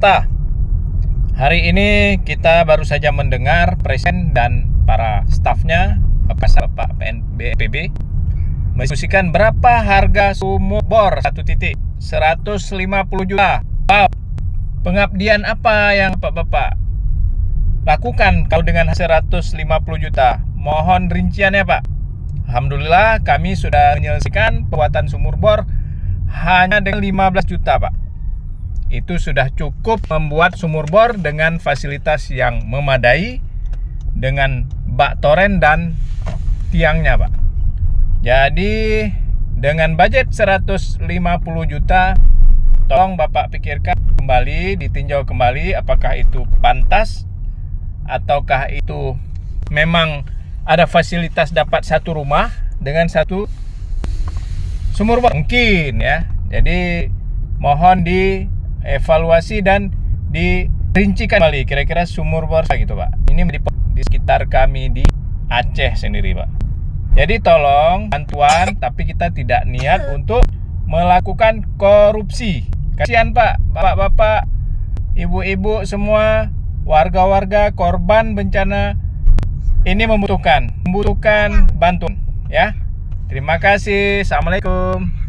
Jakarta. Hari ini kita baru saja mendengar Presiden dan para stafnya, Bapak BNPB, mendiskusikan berapa harga sumur bor 1 titik 150 juta. Wow. Pengabdian apa yang Bapak lakukan kalau dengan 150 juta? Mohon rinciannya, Pak. Alhamdulillah kami sudah menyelesaikan pembuatan sumur bor hanya dengan 15 juta, Pak. Itu sudah cukup membuat sumur bor dengan fasilitas yang memadai, dengan bak toren dan tiangnya, Pak. Jadi dengan budget 150 juta, tolong Bapak pikirkan kembali, ditinjau kembali apakah itu pantas ataukah itu memang ada fasilitas dapat satu rumah dengan satu sumur bor. Mungkin ya. Jadi mohon dievaluasi dan dirincikan kembali kira-kira sumur bor gitu, Pak. Ini di sekitar kami di Aceh sendiri, Pak. Jadi tolong bantuan, tapi kita tidak niat untuk melakukan korupsi. Kasihan, Pak, bapak-bapak, ibu-ibu semua, warga-warga korban bencana ini membutuhkan bantuan ya. Terima kasih. Assalamualaikum.